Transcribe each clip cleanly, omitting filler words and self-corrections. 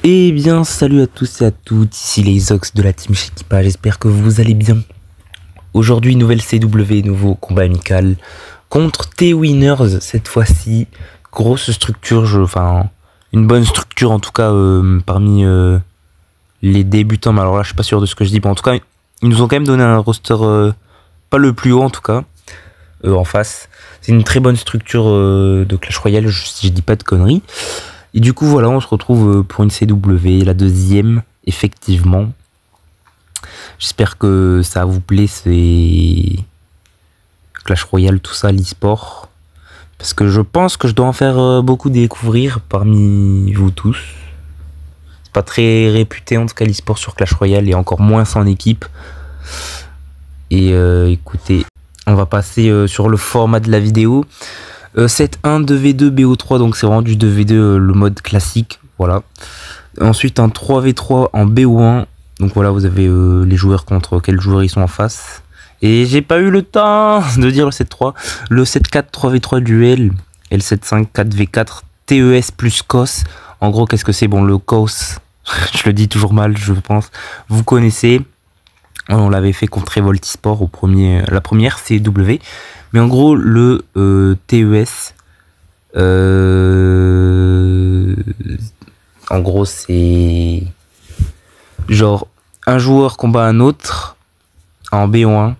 Eh bien, salut à tous et à toutes, ici les Ox de la team Shekipa, j'espère que vous allez bien. Aujourd'hui, nouvelle CW, nouveau combat amical contre T-Winners, cette fois-ci. Grosse structure, enfin, une bonne structure en tout cas parmi les débutants. Mais alors là, je suis pas sûr de ce que je dis, mais en tout cas, ils nous ont quand même donné un roster pas le plus haut en tout cas, en face. C'est une très bonne structure de Clash Royale, si je dis pas de conneries. Et du coup, voilà, on se retrouve pour une CW, la deuxième, effectivement. J'espère que ça vous plaît, c'est Clash Royale, tout ça, l'e-sport. Parce que je pense que je dois en faire beaucoup découvrir parmi vous tous. C'est pas très réputé, en tout cas, l'e-sport sur Clash Royale, et encore moins sans équipe. Et écoutez, on va passer sur le format de la vidéo. 7-1, 2v2, BO3, donc c'est vraiment du 2v2, le mode classique, voilà. Ensuite un 3v3 en BO1, donc voilà, vous avez les joueurs contre quels joueurs ils sont en face. Et j'ai pas eu le temps de dire le 7-3, le 7-4, 3v3 duel, et le 7-5, 4v4, TES plus COS. En gros, qu'est-ce que c'est? Bon, le COS, je le dis toujours mal, je pense, vous connaissez. On l'avait fait contre Revolt eSport la première CW. Mais en gros, le TES, en gros, c'est genre un joueur combat un autre en BO1.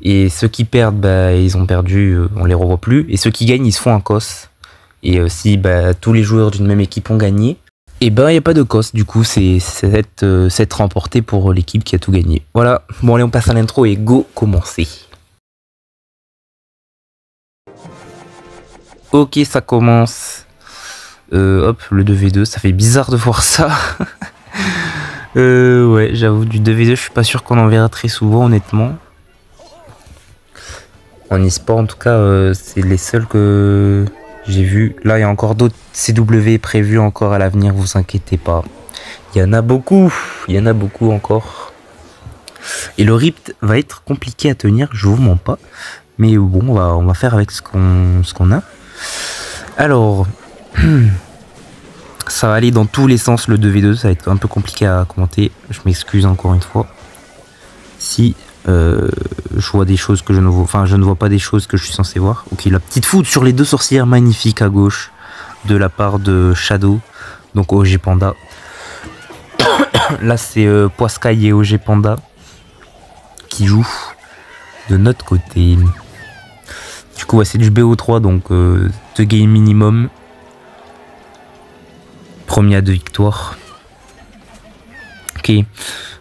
Et ceux qui perdent, bah, ils ont perdu, on les revoit plus. Et ceux qui gagnent, ils se font un COS. Et si tous les joueurs d'une même équipe ont gagné, et ben il n'y a pas de COS, du coup c'est 7 remporté pour l'équipe qui a tout gagné. Voilà, bon allez on passe à l'intro et go commencer. Ok, ça commence. Hop, le 2v2, ça fait bizarre de voir ça. Ouais, j'avoue, du 2v2, je suis pas sûr qu'on en verra très souvent, honnêtement. En e-sport, en tout cas, c'est les seuls que j'ai vus. Là, il y a encore d'autres CW prévus encore à l'avenir, vous inquiétez pas. Il y en a beaucoup encore. Et le RIP va être compliqué à tenir, je vous mens pas. Mais bon, on va faire avec ce qu'on a. Alors, ça va aller dans tous les sens le 2v2, ça va être un peu compliqué à commenter. Je m'excuse encore une fois. Si je vois des choses que je ne vois, enfin je ne vois pas des choses que je suis censé voir. Ok, la petite foudre sur les deux sorcières, magnifique à gauche, de la part de Shadow, donc OG Panda. Là c'est Poiscaille et OG Panda qui jouent de notre côté. Du coup, ouais, c'est du BO3, donc 2 games minimum. Premier à 2 victoires. Ok.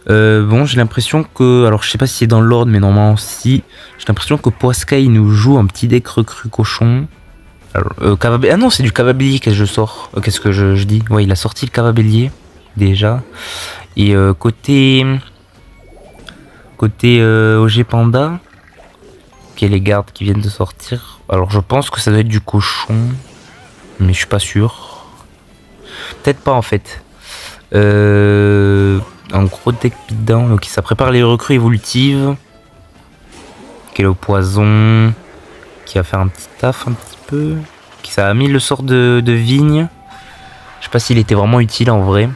Bon, j'ai l'impression que... Alors, je sais pas si c'est dans l'ordre, mais normalement, si. J'ai l'impression que Poiscaille nous joue un petit deck recru cochon. Alors, ah non, c'est du Cavabellier que je sors. Qu'est-ce que je dis? Ouais, il a sorti le Cavabellier, déjà. Et côté OG Panda... les gardes qui viennent de sortir. Alors je pense que ça doit être du cochon, mais je suis pas sûr. Peut-être pas en fait. Un gros deck beatdown. Ok, ça prépare les recrues évolutives. Ok, le poison qui va faire un petit taf un petit peu. Ok, ça a mis le sort de vigne. Je sais pas s'il était vraiment utile en vrai.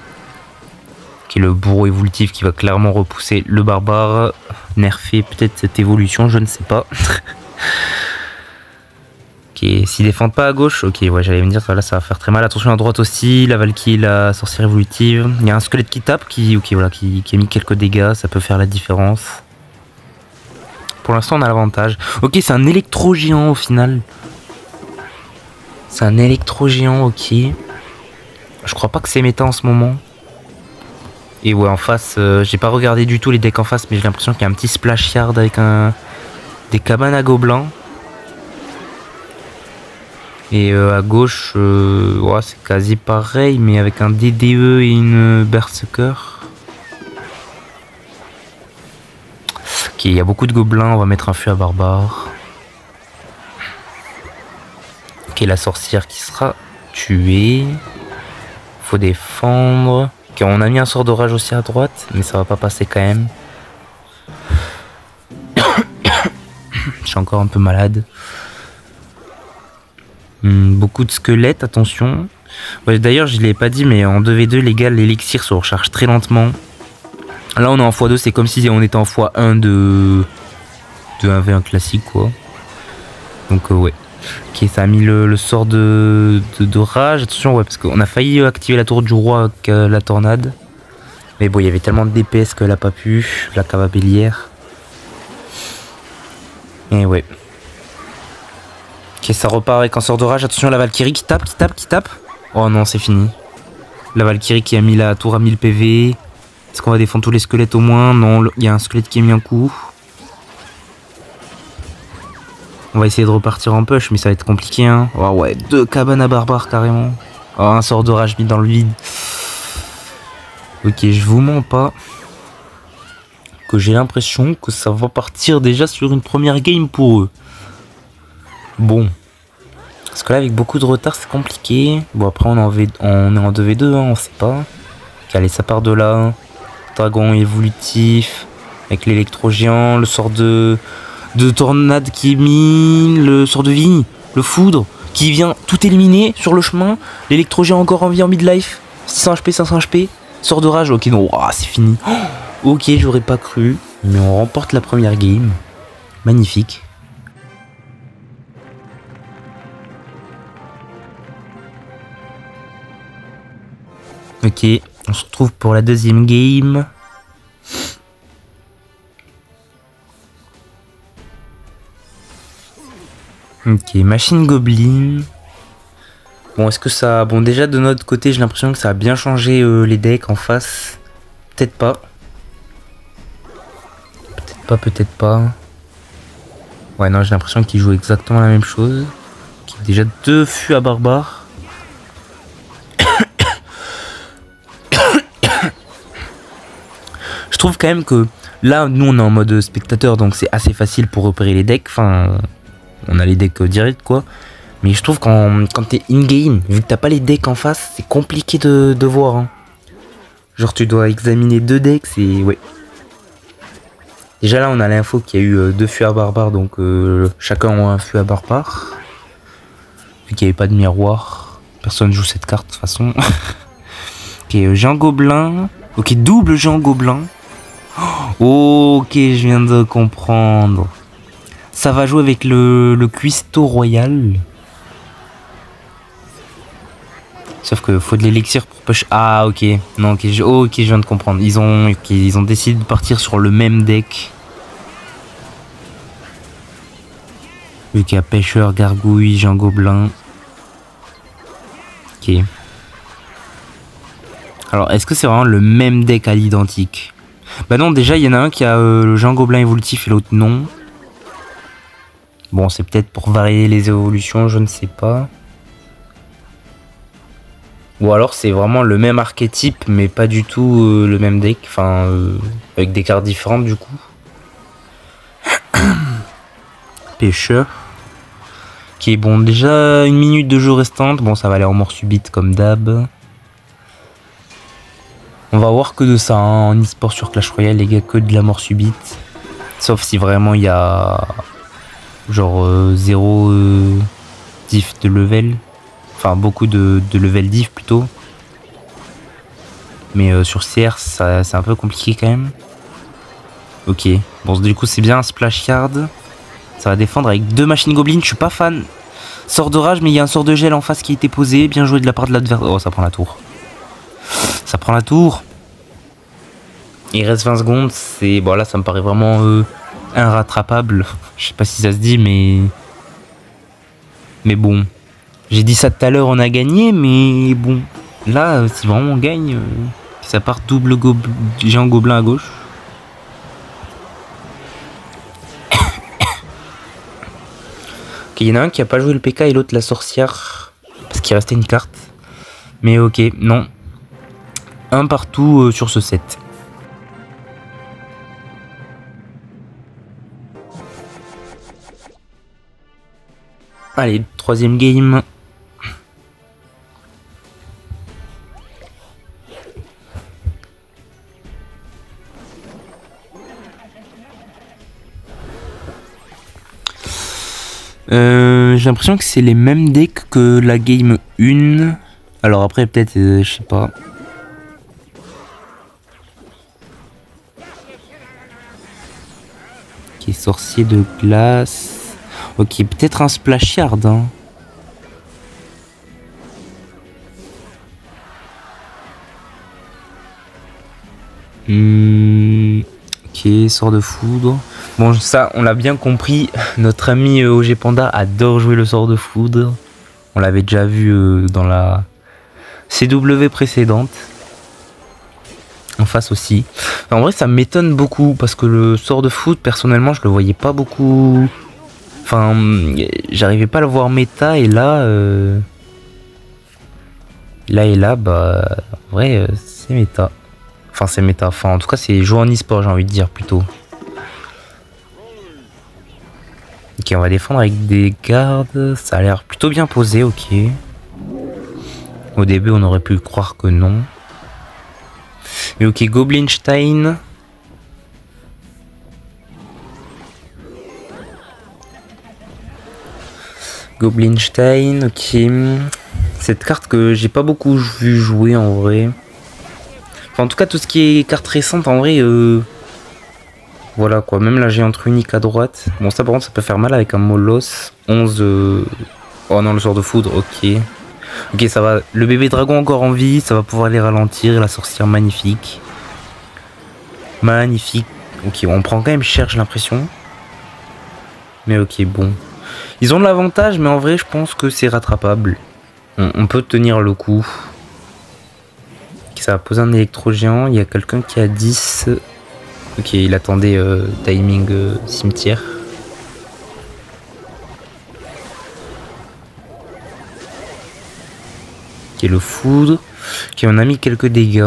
Ok, le bourreau évolutif qui va clairement repousser le barbare. Nerfer peut-être cette évolution, je ne sais pas. Ok, s'ils défendent pas à gauche, ok, ouais, j'allais me dire, là ça va faire très mal. Attention à droite aussi, la Valkyrie, la sorcière évolutive. Il y a un squelette qui tape, qui a mis quelques dégâts, ça peut faire la différence. Pour l'instant, on a l'avantage. Ok, c'est un électro-géant au final. C'est un électro-géant, ok. Je crois pas que c'est méta en ce moment. Et ouais, en face, j'ai pas regardé du tout les decks en face, mais j'ai l'impression qu'il y a un petit splash yard avec des cabanes à gobelins. Et à gauche, ouais, c'est quasi pareil, mais avec un DDE et une Berserker. Ok, il y a beaucoup de gobelins, on va mettre un feu à barbare. Ok, la sorcière qui sera tuée. Faut défendre. Ok, on a mis un sort d'orage aussi à droite, mais ça va pas passer quand même. Je suis encore un peu malade. Beaucoup de squelettes, attention. Ouais, d'ailleurs, je l'ai pas dit, mais en 2v2, les gars, l'élixir se recharge très lentement. Là, on est en x2, c'est comme si on était en x1 de 1v1 classique, quoi. Donc, ouais. Ok, ça a mis le sort de rage. Attention, ouais, parce qu'on a failli activer la tour du roi avec la tornade. Mais bon, il y avait tellement de DPS qu'elle a pas pu. La cava bélière. Et ouais. Ok, ça repart avec un sort de rage. Attention, la Valkyrie qui tape, qui tape, qui tape. Oh non, c'est fini. La Valkyrie qui a mis la tour à 1000 PV. Est-ce qu'on va défendre tous les squelettes au moins? Non, il y a un squelette qui a mis un coup. On va essayer de repartir en push, mais ça va être compliqué, hein. Oh ouais, 2 cabanes à barbares carrément. Oh, un sort de rage mis dans le vide. Ok, je vous mens pas que j'ai l'impression que ça va partir déjà sur une première game pour eux. Bon. Parce que là, avec beaucoup de retard, c'est compliqué. Bon, après, on est en 2v2, hein, on sait pas. Ok, allez, ça part de là. Dragon évolutif. Avec l'électro-géant, le sort de tornade qui est mis, le sort de vigne, le foudre qui vient tout éliminer sur le chemin, l'électro-géant encore en vie en mid-life, 600 HP, 500 HP, sort de rage, ok non, oh, c'est fini. Oh, ok, j'aurais pas cru, mais on remporte la première game, magnifique. Ok, on se retrouve pour la deuxième game. Ok, machine goblin. Bon, est-ce que ça... Bon, déjà, de notre côté, j'ai l'impression que ça a bien changé les decks en face. Peut-être pas. Peut-être pas, peut-être pas. Ouais, non, j'ai l'impression qu'ils jouent exactement la même chose. Okay, déjà 2 fûts à barbares. Je trouve quand même que là, nous, on est en mode spectateur, donc c'est assez facile pour repérer les decks. Enfin... On a les decks directs quoi. Mais je trouve quand t'es in-game, vu que t'as pas les decks en face, c'est compliqué de voir. Hein. Genre tu dois examiner 2 decks et ouais. Déjà là on a l'info qu'il y a eu 2 fûts à barbare, donc chacun a un fût à barbare. Vu qu'il n'y avait pas de miroir. Personne joue cette carte de toute façon. Ok, géant gobelin. Ok, double géant gobelin. Oh, ok, je viens de comprendre. Ça va jouer avec le cuistot royal. Sauf que faut de l'élixir pour push. Ah ok. Non ok, ok, je viens de comprendre. Ils ont décidé de partir sur le même deck. Vu qu'il y a pêcheur, gargouille, géant gobelin. Ok. Alors est-ce que c'est vraiment le même deck à l'identique? Bah non, déjà il y en a un qui a le géant gobelin évolutif et l'autre non. Bon, c'est peut-être pour varier les évolutions, je ne sais pas. Ou alors c'est vraiment le même archétype, mais pas du tout le même deck. Enfin, avec des cartes différentes du coup. Pêcheur. Ok, bon, déjà 1 minute de jeu restante. Bon, ça va aller en mort subite comme d'hab. On va voir que de ça hein, en e-sport sur Clash Royale, les gars, que de la mort subite. Sauf si vraiment il y a... genre 0 diff de level, enfin beaucoup de level diff plutôt, mais sur CR c'est un peu compliqué quand même. Ok, bon du coup c'est bien un splash card, ça va défendre avec 2 machines goblins, je suis pas fan. Sort de rage, mais il y a un sort de gel en face qui a été posé, bien joué de la part de l'adversaire. Oh, ça prend la tour, ça prend la tour. Il reste 20 secondes, c'est bon là ça me paraît vraiment inrattrapable. Je sais pas si ça se dit, mais bon. J'ai dit ça tout à l'heure, on a gagné, mais bon. Là, si vraiment on gagne, ça part double géant gobelin à gauche. Ok, il y en a un qui a pas joué le PK et l'autre la sorcière. Parce qu'il restait une carte. Mais ok, non. Un partout sur ce set. Allez, 3ème game. J'ai l'impression que c'est les mêmes decks que la game 1. Alors après peut-être, je sais pas. Ok, sorcier de glace. Ok, peut-être un splash yard. Hein. Ok, sort de foudre. Bon, ça, on l'a bien compris. Notre ami OG Panda adore jouer le sort de foudre. On l'avait déjà vu dans la CW précédente. En face aussi. En vrai, ça m'étonne beaucoup parce que le sort de foudre, personnellement, je le voyais pas beaucoup. Enfin, j'arrivais pas à le voir méta et là, bah, en vrai, c'est méta. Enfin, c'est méta. Enfin, en tout cas, c'est jouer en e-sport, j'ai envie de dire plutôt. Ok, on va défendre avec des gardes. Ça a l'air plutôt bien posé, ok. Au début, on aurait pu croire que non. Mais ok, Goblinstein. Goblinstein, ok. Cette carte que j'ai pas beaucoup vu jouer en vrai. Enfin, en tout cas, tout ce qui est carte récente, en vrai, voilà quoi. Même la géante runique à droite. Bon, ça par contre, ça peut faire mal avec un Moloss. 11. Oh non, le sort de foudre, ok. Ok, ça va. Le bébé dragon encore en vie, ça va pouvoir les ralentir. La sorcière magnifique. Magnifique. Ok, on prend quand même cher, j'ai l'impression. Mais ok, bon. Ils ont de l'avantage, mais en vrai, je pense que c'est rattrapable. On peut tenir le coup. Ça va poser un électro-géant. Il y a quelqu'un qui a 10. Ok, il attendait timing cimetière. Ok, le foudre. Ok, on a mis quelques dégâts.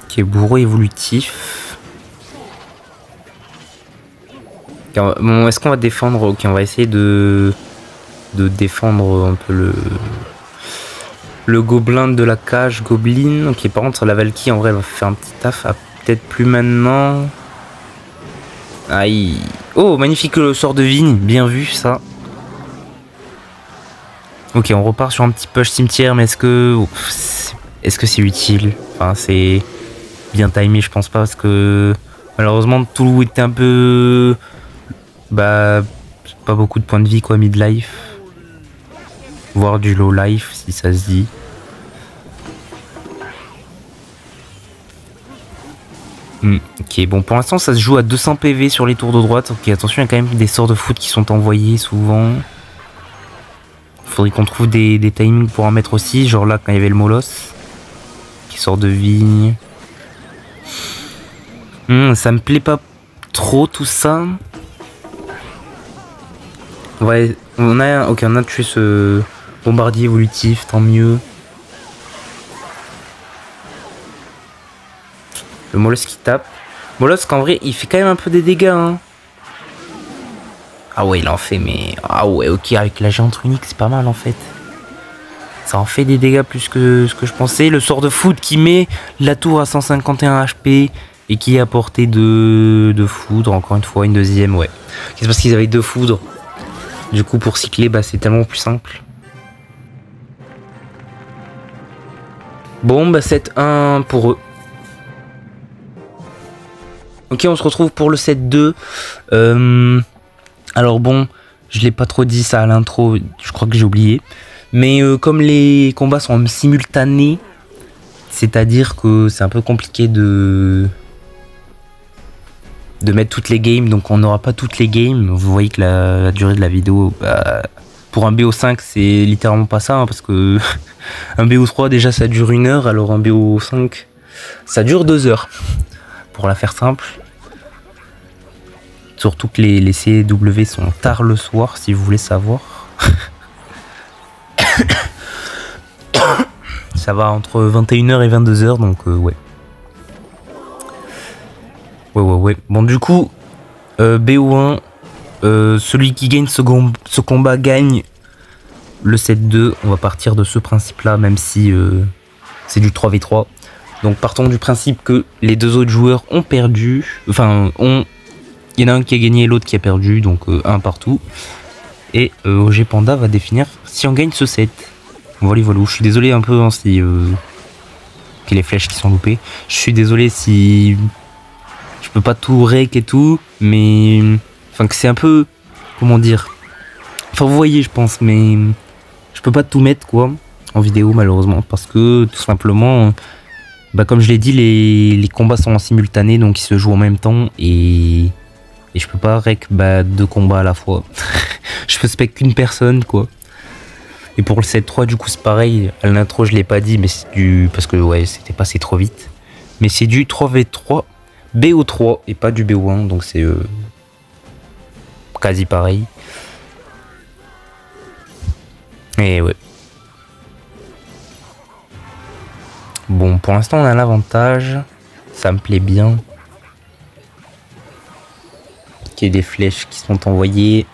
Ok, bourreau évolutif. Bon, est-ce qu'on va défendre? Ok, on va essayer de défendre un peu le gobelin de la cage, Goblin. Ok, par contre, la Valkyrie, en vrai, elle va faire un petit taf. Ah, peut-être plus maintenant. Aïe. Oh, magnifique le sort de vigne. Bien vu, ça. Ok, on repart sur un petit push cimetière, mais est-ce que c'est utile? Enfin, c'est bien timé, je pense pas, parce que malheureusement, tout était un peu... Bah, pas beaucoup de points de vie, quoi, mid-life. Voire du low life, si ça se dit. Ok, bon, pour l'instant, ça se joue à 200 PV sur les tours de droite. Ok, attention, il y a quand même des sorts de foot qui sont envoyés souvent. Faudrait qu'on trouve des timings pour en mettre aussi. Genre là, quand il y avait le Moloss qui sort de vigne. Ça me plaît pas trop tout ça. Ouais, on a tué ce bombardier évolutif, tant mieux. Le Moloss qui tape. Moloss qu'en vrai, il fait quand même un peu des dégâts. Hein. Ah ouais, il en fait, mais... Ah ouais, ok, avec la géante runique, c'est pas mal en fait. Ça en fait des dégâts plus que ce que je pensais. Le sort de foot qui met la tour à 151 HP et qui est à portée de foudre. Encore une fois, une deuxième, ouais. C'est parce qu'ils avaient 2 foudres. Du coup, pour cycler, bah, c'est tellement plus simple. Bon, bah 7-1 pour eux. Ok, on se retrouve pour le 7-2. Alors bon, je l'ai pas trop dit ça à l'intro, je crois que j'ai oublié. Mais comme les combats sont simultanés, c'est-à-dire que c'est un peu compliqué de mettre toutes les games, donc on n'aura pas toutes les games. Vous voyez que la durée de la vidéo, bah, pour un BO5 c'est littéralement pas ça, hein, parce que un BO3 déjà ça dure 1 heure, alors un BO5 ça dure 2 heures, pour la faire simple. Surtout que les CW sont tard le soir, si vous voulez savoir. Ça va entre 21h et 22h, donc ouais. Ouais. Bon, du coup, BO1, celui qui gagne ce combat gagne le 7-2. On va partir de ce principe-là, même si c'est du 3v3. Donc partons du principe que les 2 autres joueurs ont perdu, enfin ont Il y en a un qui a gagné et l'autre qui a perdu, donc un partout. Et OG Panda va définir si on gagne ce set. Voilà, voilà. Je suis désolé un peu hein, si que les flèches qui sont loupées. Je suis désolé si je peux pas tout rec et tout, mais enfin que c'est un peu comment dire. Enfin vous voyez je pense, mais je peux pas tout mettre quoi en vidéo malheureusement parce que tout simplement, bah comme je l'ai dit les combats sont en simultané donc ils se jouent en même temps et je peux pas rec bah, 2 combats à la fois. Je peux spec qu'une personne quoi. Et pour le 7-3 du coup c'est pareil, à l'intro je l'ai pas dit mais c'est du... parce que ouais c'était passé trop vite. Mais c'est du 3v3 BO3 et pas du BO1 donc c'est quasi pareil. Et ouais. Bon pour l'instant on a l'avantage, ça me plaît bien. Qu'il y ait des flèches qui sont envoyées.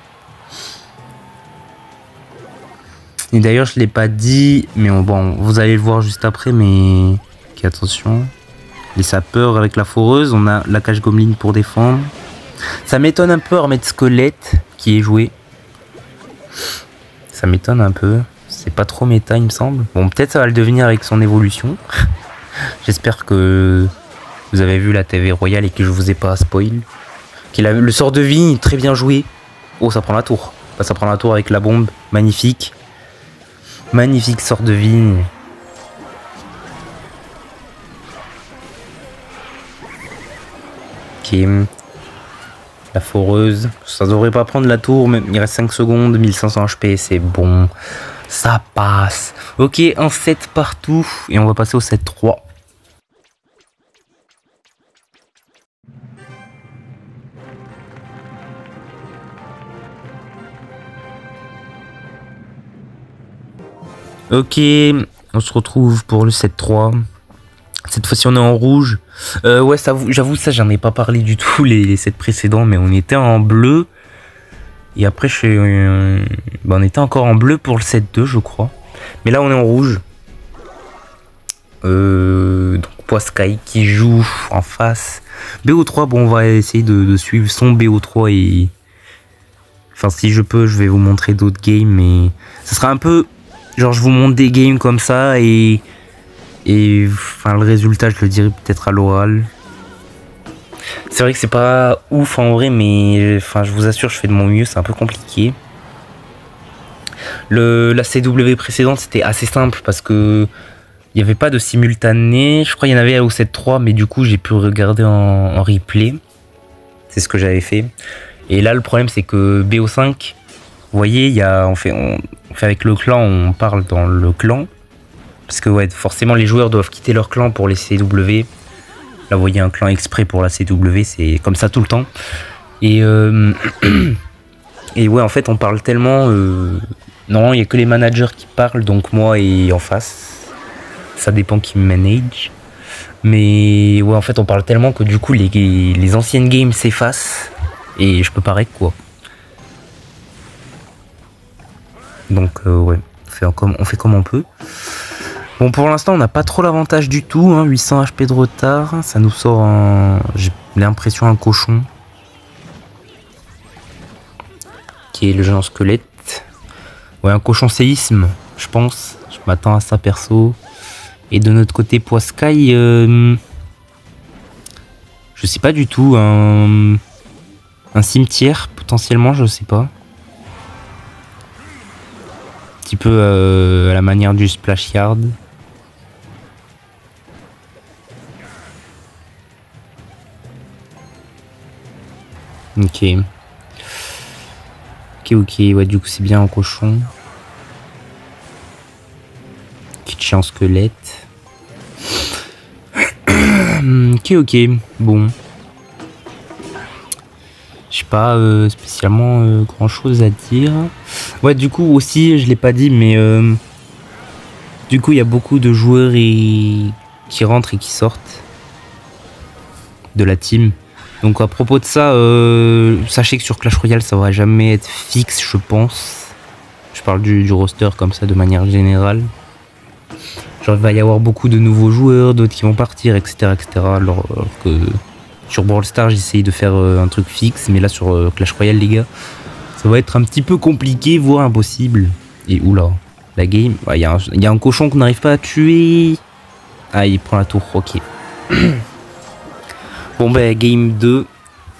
Et d'ailleurs je l'ai pas dit, mais bon vous allez le voir juste après, mais okay, attention. Les sapeurs avec la foreuse, on a la cage gomeline pour défendre. Ça m'étonne un peu remettre squelette qui est joué. Ça m'étonne un peu, c'est pas trop méta il me semble. Bon peut-être ça va le devenir avec son évolution. J'espère que vous avez vu la TV Royale et que je vous ai pas spoil. Le sort de vie très bien joué. Oh ça prend la tour. Bah, ça prend la tour avec la bombe, magnifique. Magnifique sort de vigne. Ok. La foreuse. Ça devrait pas prendre la tour, mais il reste 5 secondes. 1500 HP, c'est bon. Ça passe. Ok, un 7 partout. Et on va passer au 7-3. Ok, on se retrouve pour le 7-3. Cette fois-ci on est en rouge. Ouais, j'avoue ça j'en ai pas parlé du tout les sets précédents, mais on était en bleu. Et après on était encore en bleu pour le 7-2 je crois. Mais là on est en rouge. Donc Poiscaille qui joue en face. BO3, bon on va essayer de suivre son BO3 et... Enfin si je peux je vais vous montrer d'autres games, mais ça sera un peu... Genre je vous montre des games comme ça et enfin le résultat je le dirai peut-être à l'oral. C'est vrai que c'est pas ouf en vrai, mais enfin je vous assure je fais de mon mieux, c'est un peu compliqué. La CW précédente c'était assez simple parce que il n'y avait pas de simultané. Je crois qu'il y en avait au 7-3 mais du coup j'ai pu regarder en replay. C'est ce que j'avais fait. Et là le problème c'est que BO5, vous voyez, on fait avec le clan, on parle dans le clan. Parce que ouais, forcément les joueurs doivent quitter leur clan pour les CW. Là vous voyez un clan exprès pour la CW, c'est comme ça tout le temps. Et ouais en fait on parle tellement... Non, il n'y a que les managers qui parlent, donc moi et en face. Ça dépend qui me manage. Mais ouais en fait on parle tellement que du coup les anciennes games s'effacent. Et je peux pas rec quoi. Donc ouais, on fait comme on peut. Bon pour l'instant on n'a pas trop l'avantage du tout, hein, 800 HP de retard, ça nous sort j'ai l'impression un cochon. Qui est le géant squelette. Ouais un cochon séisme, je pense, je m'attends à ça perso. Et de notre côté Poiscaille, je sais pas du tout, un cimetière potentiellement, je sais pas. Un petit peu à la manière du Splash Yard. Ok. Ok, ouais, du coup c'est bien un cochon. Petit chien squelette. Ok, bon. J'ai pas spécialement grand chose à dire. Ouais, du coup aussi, je l'ai pas dit, mais du coup il y a beaucoup de joueurs qui rentrent et qui sortent de la team. Donc à propos de ça, sachez que sur Clash Royale ça va jamais être fixe, je pense. Je parle du roster comme ça de manière générale. Genre il va y avoir beaucoup de nouveaux joueurs, d'autres qui vont partir, etc. etc. alors que Sur Brawl Stars, j'essaye de faire un truc fixe, mais là sur Clash Royale, les gars, ça va être un petit peu compliqué, voire impossible. Et oula, la game, il y a un cochon qu'on n'arrive pas à tuer. Ah, il prend la tour, ok. Bon, ben, game 2,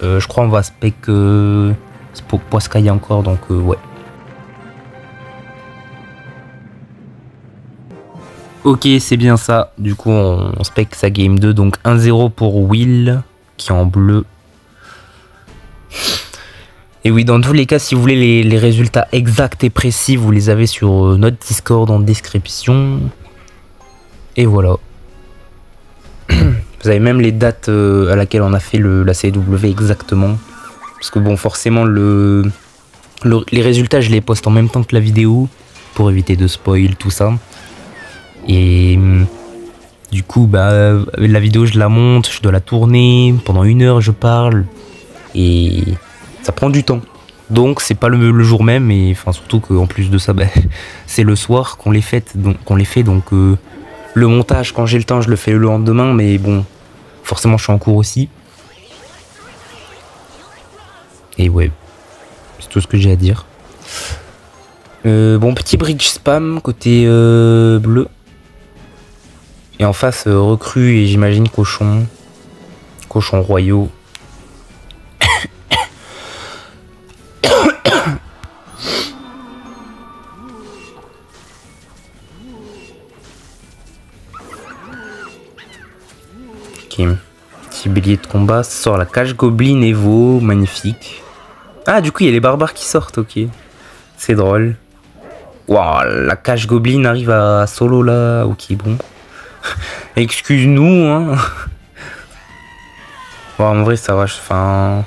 je crois on va spec Poiscaille encore, donc ouais. Ok, c'est bien ça. Du coup, on spec sa game 2, donc 1-0 pour Will, qui est en bleu. Et oui, dans tous les cas, si vous voulez les résultats exacts et précis, vous les avez sur notre Discord en description. Et voilà. Vous avez même les dates à laquelle on a fait la CW exactement. Parce que bon, forcément, les résultats, je les poste en même temps que la vidéo. Pour éviter de spoil, tout ça. Et du coup, bah, la vidéo, je la monte, je dois la tourner. Pendant 1 heure, je parle. Et ça prend du temps. Donc, c'est pas le jour même. Et enfin, surtout qu'en plus de ça, bah, c'est le soir qu'on les fait. Donc, le montage, quand j'ai le temps, je le fais le lendemain. Mais bon, forcément, je suis en cours aussi. Et ouais, c'est tout ce que j'ai à dire. Bon, petit bridge spam côté bleu. Et en face, recrue et j'imagine cochon. Cochon royaux. Ok. Petit bélier de combat. Ça sort la cage Goblin Evo. Magnifique. Ah, du coup, il y a les barbares qui sortent, ok. C'est drôle. Waouh, la cage Goblin arrive à solo là. Ok, bon. Excuse-nous, hein. Bon, en vrai, ça va. Enfin.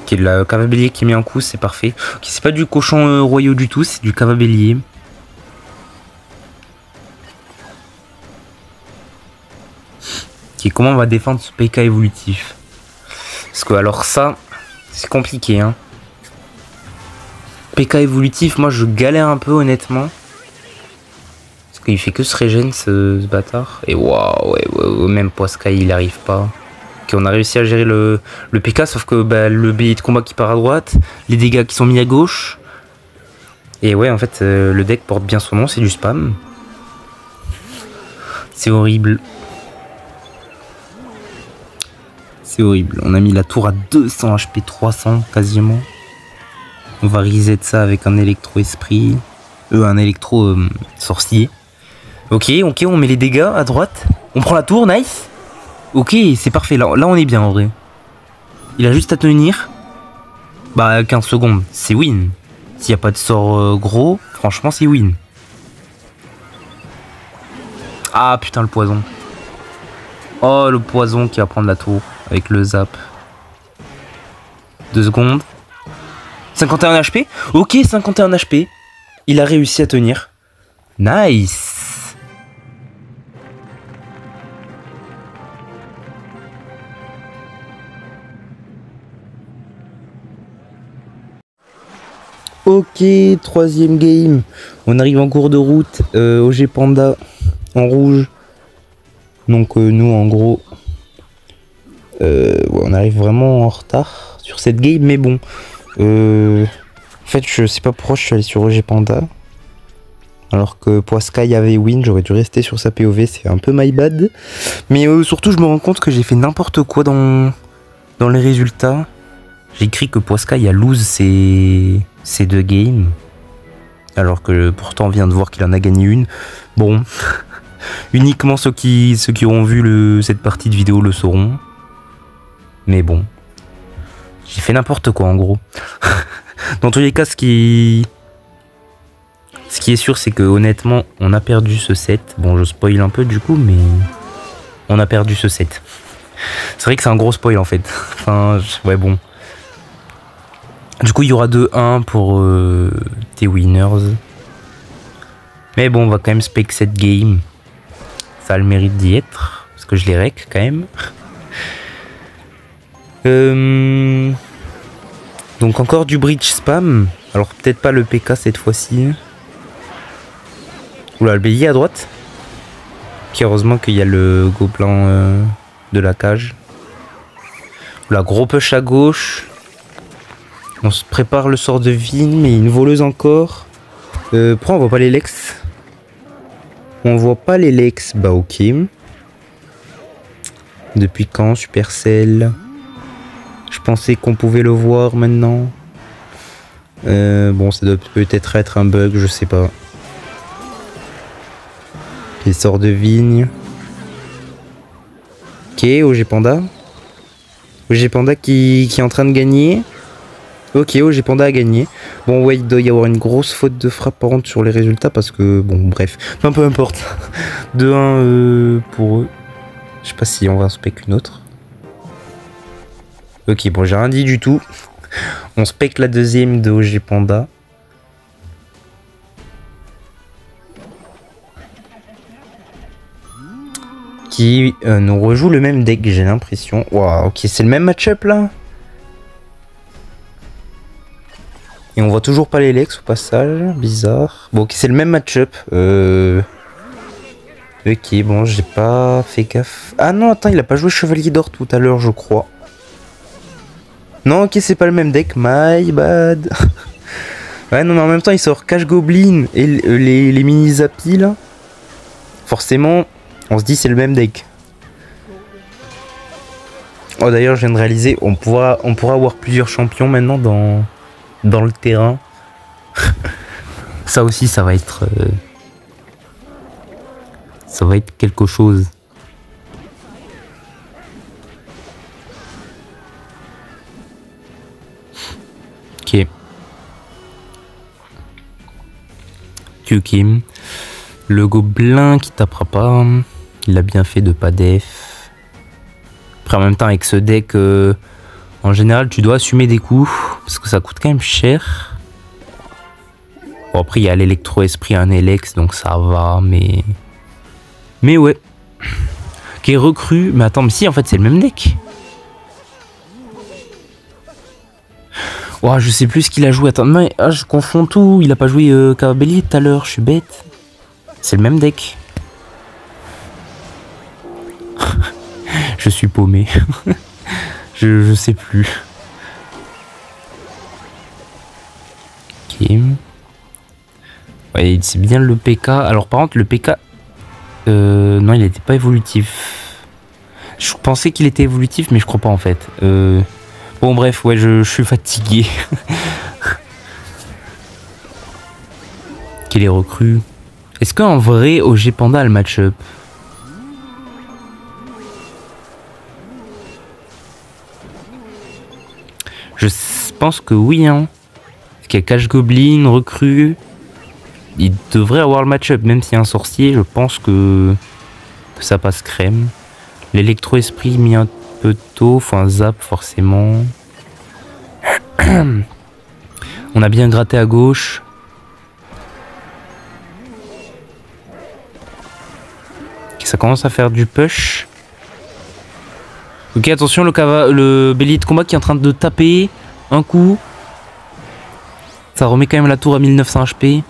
Ok, le cavabélier qui met un coup, c'est parfait. Ok, c'est pas du cochon royaux du tout, c'est du cavabélier. Ok, comment on va défendre ce PK évolutif? Parce que, alors, ça, c'est compliqué, hein. PK évolutif, moi, je galère un peu, honnêtement. Parce qu'il fait que se régène ce bâtard. Et waouh, ouais, même Poiscaille il arrive pas. Ok, on a réussi à gérer le PK, sauf que bah, le bélier de combat qui part à droite, les dégâts qui sont mis à gauche. Et ouais, en fait, le deck porte bien son nom, c'est du spam. C'est horrible. C'est horrible. On a mis la tour à 200 HP, 300 quasiment. On va reset ça avec un électro-esprit. Un électro-sorcier. Ok, on met les dégâts à droite. On prend la tour, nice. Ok, c'est parfait. Là, on est bien en vrai. Il a juste à tenir. Bah, 15 secondes, c'est win. S'il n'y a pas de sort gros, franchement, c'est win. Ah, putain, le poison. Oh, le poison qui va prendre la tour avec le zap. 2 secondes. 51 HP. Ok, 51 HP. Il a réussi à tenir. Nice. Ok, 3e game. On arrive en cours de route. OG Panda en rouge. Donc nous en gros, ouais, on arrive vraiment en retard sur cette game. Mais bon, en fait je sais pas pourquoi je suis allé sur OG Panda. Alors que Poiscaille avait win, j'aurais dû rester sur sa POV, c'est un peu my bad. Mais surtout je me rends compte que j'ai fait n'importe quoi dans les résultats. J'ai écrit que Poiscaille a lose ces 2 games. Alors que pourtant on vient de voir qu'il en a gagné une. Bon, uniquement ceux qui auront vu cette partie de vidéo le sauront. Mais bon, j'ai fait n'importe quoi en gros. Dans tous les cas, ce qui est sûr, c'est que honnêtement, on a perdu ce set. Bon, je spoil un peu du coup, mais on a perdu ce set. C'est vrai que c'est un gros spoil en fait. Enfin, ouais, bon. Du coup, il y aura 2-1 pour T-Winners. Mais bon, on va quand même spec cette game. Ça a le mérite d'y être. Parce que je les rec quand même. Donc encore du bridge spam. Alors peut-être pas le PK cette fois-ci. Oula, le bélier à droite. Ok, heureusement qu'il y a le gobelin de la cage. La gros push à gauche. On se prépare le sort de Vine, mais une voleuse encore. Pourquoi on voit pas les Lex? On voit pas les Lex. Bah ok. Depuis quand Supercell? Je pensais qu'on pouvait le voir maintenant. Bon, ça doit peut-être être un bug, je sais pas. Les sorts de vigne. Ok, OG Panda. OG Panda qui est en train de gagner. Ok, OG Panda a gagné. Bon, ouais, il doit y avoir une grosse faute de frappe par contre sur les résultats parce que, bon, bref. Enfin, peu importe. 2-1 pour eux. Je sais pas si on va en spec une autre. Ok, bon, j'ai rien dit du tout. On spec la deuxième de OG Panda. Qui nous rejoue le même deck, j'ai l'impression. Waouh, ok, c'est le même match-up là. Et on voit toujours pas les Lex au passage, bizarre. Bon, ok, c'est le même match-up. Ok, bon, j'ai pas fait gaffe. Ah non, attends, il a pas joué Chevalier d'Or tout à l'heure, je crois. Non, ok, c'est pas le même deck, my bad. Ouais, non, mais en même temps, il sort Cache Goblin et les mini Zappy là. Forcément, on se dit c'est le même deck. Oh, d'ailleurs, je viens de réaliser, on pourra avoir plusieurs champions maintenant dans le terrain. Ça aussi, ça va être quelque chose. Ok. Kim. Le gobelin qui tapera pas. Il a bien fait de pas def. Après, en même temps, avec ce deck, en général, tu dois assumer des coups. Parce que ça coûte quand même cher. Bon, après, il y a l'électro-esprit, un Elex, donc ça va, mais... Mais ouais. Qui est recru. Mais attends, mais si, en fait, c'est le même deck. Oh, je sais plus ce qu'il a joué. Attends, mais je confonds tout. Il a pas joué Cavabelli tout à l'heure, je suis bête. C'est le même deck. Je suis paumé. je sais plus. Ok. Ouais, c'est bien le PK. Alors par contre, le PK... non, il n'était pas évolutif. Je pensais qu'il était évolutif, mais je crois pas en fait. Bon bref, ouais, je suis fatigué. Qu'il est recru. Est-ce qu'en vrai, OG Panda a le match-up? Je pense que oui, hein. Parce qu'il y a Cache Goblin, recru. Il devrait avoir le match-up, même s'il y a un sorcier, je pense que ça passe crème. L'électro-esprit mis un peu tôt, faut un zap forcément. On a bien gratté à gauche. Ça commence à faire du push. Ok, attention, le bélier de combat qui est en train de taper. Un coup. Ça remet quand même la tour à 1900 HP.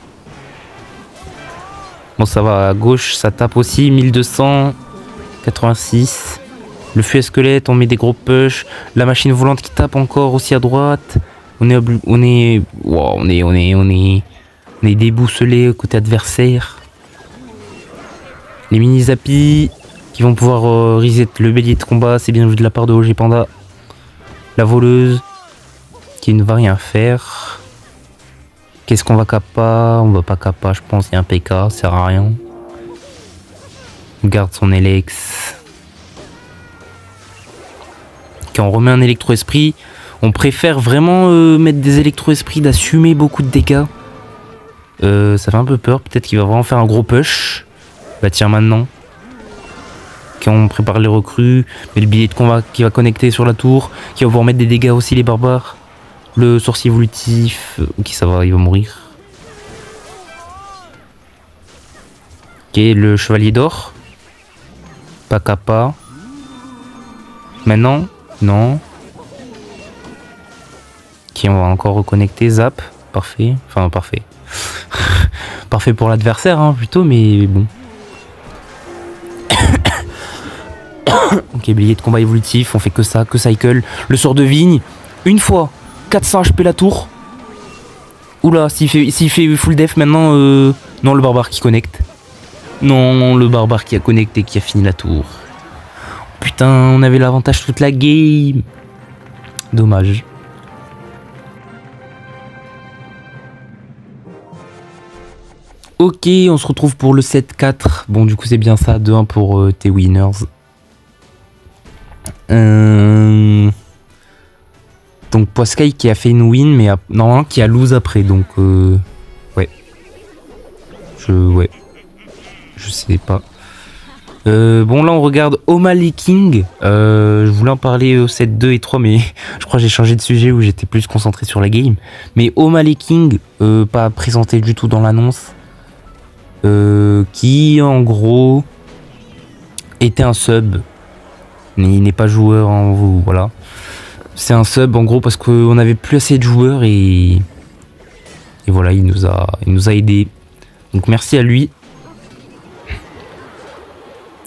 Bon, ça va à gauche, ça tape aussi. 1286. Le feu squelette, on met des gros push. La machine volante qui tape encore aussi à droite. On est déboussolé côté adversaire. Les mini Zappy qui vont pouvoir reset le bélier de combat, c'est bien vu de la part de OG Panda. La voleuse qui ne va rien faire. Qu'est-ce qu'on va kappa? On va pas kappa, je pense. Il y a un PK, ça sert à rien. On garde son Elex. Quand on remet un électro-esprit, on préfère vraiment mettre des électro-esprits, d'assumer beaucoup de dégâts. Ça fait un peu peur. Peut-être qu'il va vraiment faire un gros push. Bah tiens, maintenant. Quand on prépare les recrues, mais le billet de combat qui va connecter sur la tour, qui va pouvoir mettre des dégâts aussi, les barbares. Le sorcier évolutif, ok, ça va, il va mourir. Ok, le chevalier d'or. Pas kappa. Maintenant, non. Ok, on va encore reconnecter, zap. Parfait, enfin parfait. Parfait pour l'adversaire, hein, plutôt, mais bon. Ok, bouclier de combat évolutif, on fait que ça, que cycle. Le sort de vigne, une fois, 400 HP la tour. Oula, s'il fait full def maintenant, non, le barbare qui connecte. Non, le barbare qui a connecté, qui a fini la tour. Putain, on avait l'avantage toute la game. Dommage. Ok, on se retrouve pour le 7-4. Bon, du coup, c'est bien ça, 2-1 pour T-Winners. Donc, Poiscaille qui a fait une win, mais normalement qui a lose après. Donc, ouais. Ouais. Je sais pas. Bon, là, on regarde O'Malley King. Je voulais en parler au 7-2 et 3, mais je crois que j'ai changé de sujet où j'étais plus concentré sur la game. Mais O'Malley King, pas présenté du tout dans l'annonce. Qui en gros était un sub, mais il n'est pas joueur en voilà. C'est un sub en gros parce qu'on n'avait plus assez de joueurs et voilà, il nous a aidé. Donc merci à lui.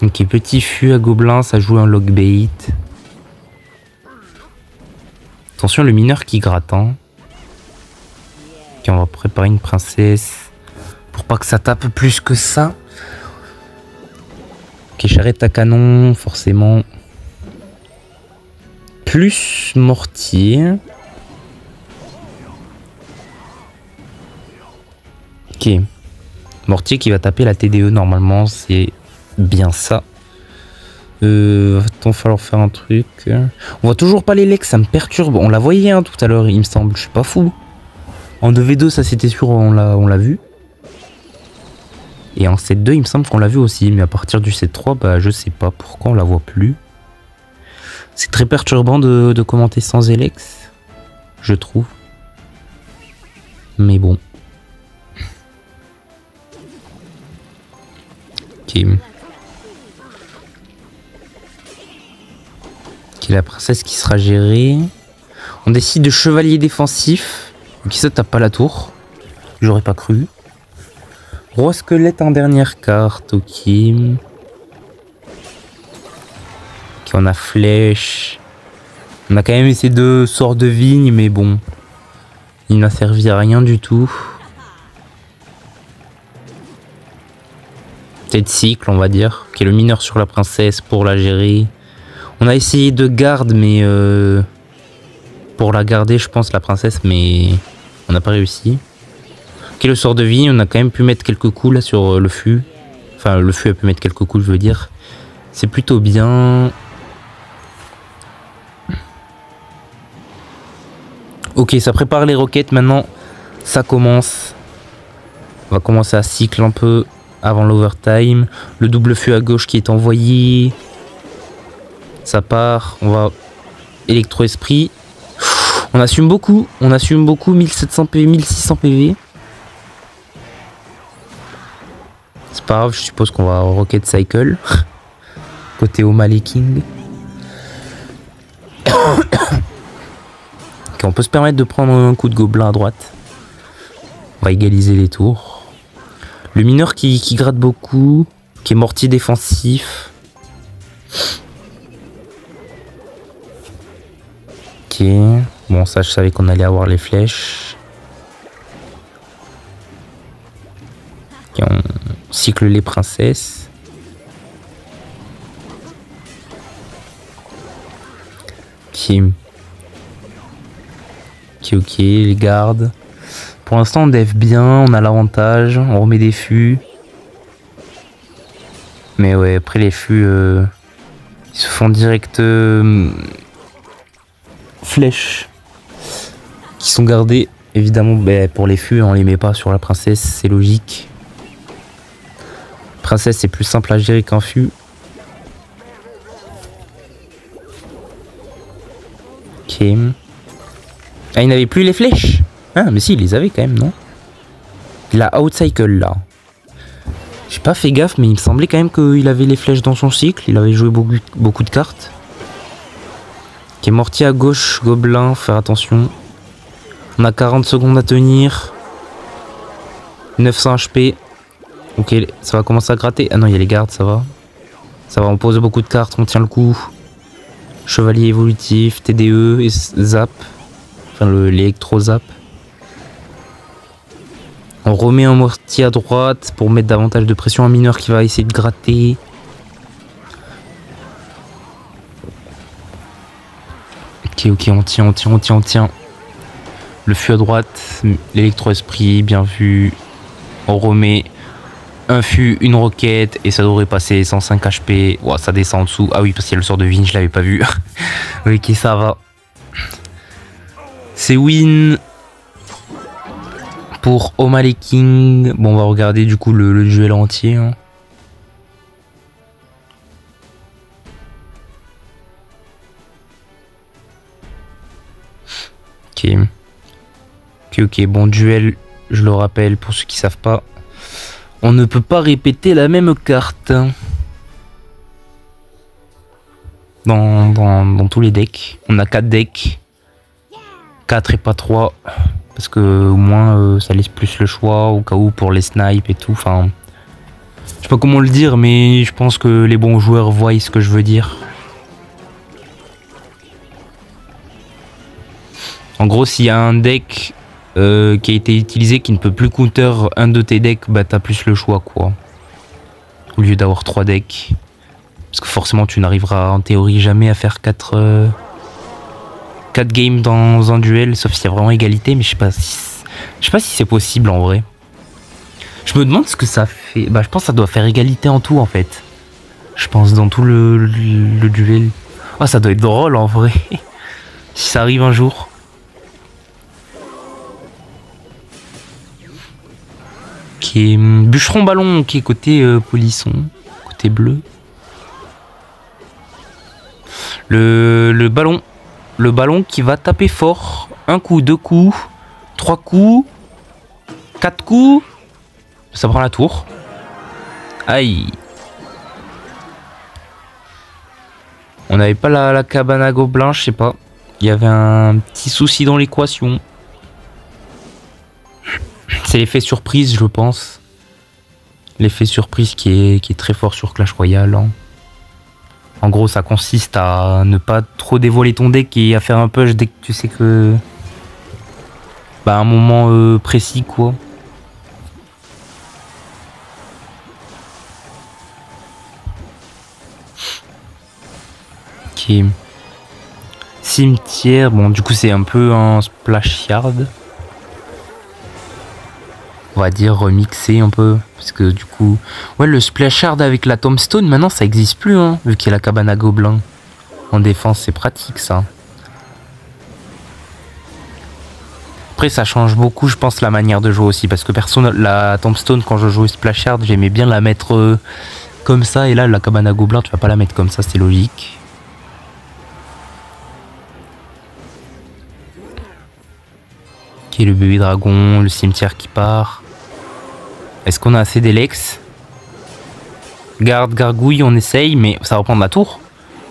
Ok, petit fût à gobelin, ça joue un logbait. Attention le mineur qui gratte. Hein. Ok, on va préparer une princesse. Pour pas que ça tape plus que ça. Ok, charrette à canon, forcément. Plus mortier. Ok. Mortier qui va taper la TDE normalement, c'est bien ça. Va-t-on falloir faire un truc. On voit toujours pas les legs, ça me perturbe. On la voyait hein, tout à l'heure, il me semble. Je suis pas fou. En 2v2, ça c'était sûr, on l'a vu. Et en 7-2, il me semble qu'on l'a vu aussi. Mais à partir du 7-3, bah, je sais pas pourquoi on la voit plus. C'est très perturbant de commenter sans Elex, je trouve. Mais bon. Ok. Ok, la princesse qui sera gérée. On décide de chevalier défensif. Ok, ça tape pas la tour. J'aurais pas cru. Roi squelette en dernière carte, ok. Ok, on a flèche. On a quand même essayé de sorts de vigne, mais bon. Il n'a servi à rien du tout. Peut-être cycle, on va dire. Ok, le mineur sur la princesse pour la gérer. On a essayé de garde, mais... pour la garder, je pense, la princesse, mais... on n'a pas réussi. Ok, le sort de vie, on a quand même pu mettre quelques coups là sur le fût. Enfin, le fût a pu mettre quelques coups, je veux dire. C'est plutôt bien. Ok, ça prépare les roquettes. Maintenant, ça commence. On va commencer à cycle un peu avant l'overtime. Le double fût à gauche qui est envoyé. Ça part. On va électro-esprit. On assume beaucoup. 1700 PV, 1600 PV. C'est pas grave, je suppose qu'on va Rocket Cycle. Côté O'Malley King. Ok, on peut se permettre de prendre un coup de gobelin à droite. On va égaliser les tours. Le mineur qui gratte beaucoup. Qui est mortier défensif. Ok. Bon, ça, je savais qu'on allait avoir les flèches. Ok, on cycle les princesses. Ok. Ok, les gardes. Pour l'instant, on dev bien, on a l'avantage. On remet des fûts. Mais ouais, après les fûts, ils se font direct flèches qui sont gardées. Évidemment, bah, pour les fûts, on les met pas sur la princesse, c'est logique. Princesse, c'est plus simple à gérer qu'un fût. Ok. Ah, il n'avait plus les flèches. Ah, mais si, il les avait quand même, non? Il a outcycle là. J'ai pas fait gaffe, mais il me semblait quand même qu'il avait les flèches dans son cycle. Il avait joué beaucoup de cartes. Ok, mortier à gauche, gobelin, faire attention. On a 40 secondes à tenir. 900 HP. Ok, ça va commencer à gratter. Ah non, il y a les gardes, ça va. Ça va, on pose beaucoup de cartes, on tient le coup. Chevalier évolutif, TDE et Zap. Enfin, l'électro-Zap. On remet un mortier à droite pour mettre davantage de pression. Un mineur qui va essayer de gratter. Ok, on tient. Le fût à droite, l'électro-esprit, bien vu. On remet un fût, une roquette, et ça devrait passer 105 HP. Ouah, ça descend en dessous. Ah oui, parce qu'il y a le sort de Vin, je l'avais pas vu. Ok, ça va. C'est win pour O'Malley King. Bon, on va regarder du coup le duel entier. Hein. Ok, bon duel, je le rappelle pour ceux qui savent pas. On ne peut pas répéter la même carte dans tous les decks. On a 4 decks. 4 et pas 3. Parce que au moins ça laisse plus le choix au cas où pour les snipes et tout. Enfin, je sais pas comment le dire, mais je pense que les bons joueurs voient ce que je veux dire. En gros, s'il y a un deck qui a été utilisé qui ne peut plus counter un de tes decks, bah t'as plus le choix quoi. Au lieu d'avoir 3 decks. Parce que forcément tu n'arriveras en théorie jamais à faire 4 games dans un duel, sauf s'il y a vraiment égalité, mais je sais pas si c'est possible en vrai. Je me demande ce que ça fait. Bah je pense que ça doit faire égalité en tout en fait. Je pense dans tout le duel. Oh ça doit être drôle en vrai. Si ça arrive un jour. Bûcheron ballon, ok, côté polisson, côté bleu. Le ballon qui va taper fort. 1 coup, 2 coups, 3 coups, 4 coups. Ça prend la tour. Aïe. On n'avait pas la cabane à gobelins, je sais pas. Il y avait un petit souci dans l'équation. C'est l'effet surprise, je pense. L'effet surprise qui est très fort sur Clash Royale. Hein. En gros, ça consiste à ne pas trop dévoiler ton deck et à faire un push dès que tu sais que... Bah, à un moment précis, quoi. Ok. Cimetière. Bon, du coup, c'est un peu un splash yard. On va dire remixer un peu, parce que du coup... Ouais, le splashard avec la tombstone, maintenant ça existe plus, hein, vu qu'il y a la cabane à gobelins. En défense, c'est pratique, ça. Après, ça change beaucoup, je pense, la manière de jouer aussi, parce que perso, la tombstone, quand je jouais splashard, j'aimais bien la mettre comme ça, et là, la cabane à gobelins, tu vas pas la mettre comme ça, c'est logique. Ok, le bébé dragon, le cimetière qui part... Est-ce qu'on a assez d'Elex? Garde, gargouille, on essaye, mais ça va prendre la tour.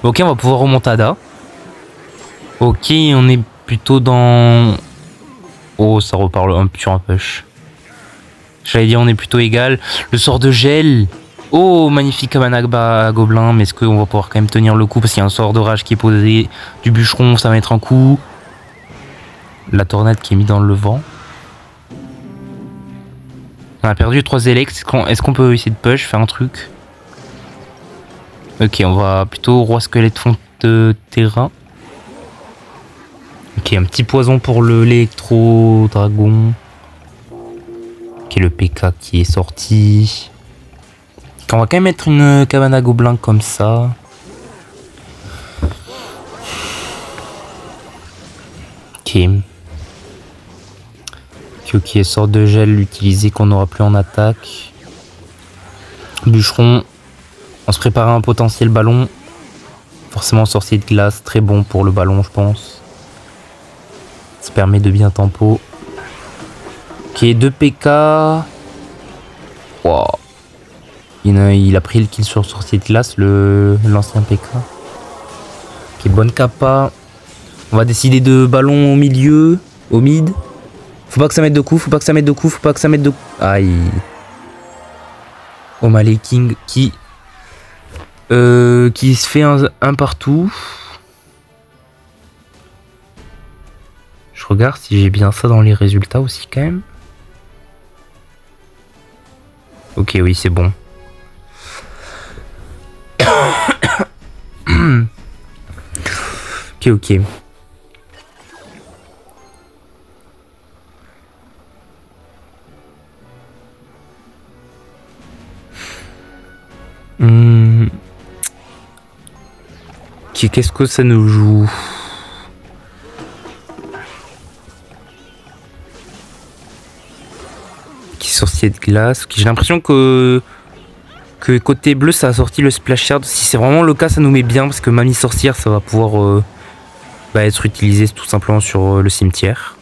Ok, on va pouvoir remontada. Ok, on est plutôt dans... Oh, ça reparle sur un push. J'allais dire, on est plutôt égal. Le sort de gel. Oh, magnifique cabane à gobelins. Mais est-ce qu'on va pouvoir quand même tenir le coup? Parce qu'il y a un sort de rage qui est posé. Du bûcheron, ça va mettre un coup. La tornade qui est mise dans le vent. On a perdu 3 Elex. Est-ce qu'on peut essayer de push, faire un truc? Ok, on va plutôt roi squelette fond de terrain. Ok, un petit poison pour l'électro dragon. Ok, le PK qui est sorti. On va quand même mettre une cabane à gobelins comme ça. Ok. Ok, sort de gel utilisé qu'on n'aura plus en attaque. Bûcheron. On se prépare à un potentiel ballon. Forcément sorcier de glace, très bon pour le ballon je pense. Ça permet de bien tempo. Ok, 2 PK. Wow. Il a pris le kill sur sorcier de glace, l'ancien PK. Ok, bonne capa. On va décider de ballon au milieu, au mid. Faut pas que ça mette de coups, faut pas que ça mette de coups, faut pas que ça mette de... Aïe. O'Malley King qui qui se fait un partout. Je regarde si j'ai bien ça dans les résultats aussi quand même. Ok, oui, c'est bon. Ok. Qu'est-ce que ça nous joue? Qui sorcier de glace. J'ai l'impression que côté bleu ça a sorti le splash shard. Si c'est vraiment le cas, ça nous met bien parce que mamie sorcière ça va pouvoir être utilisé tout simplement sur le cimetière.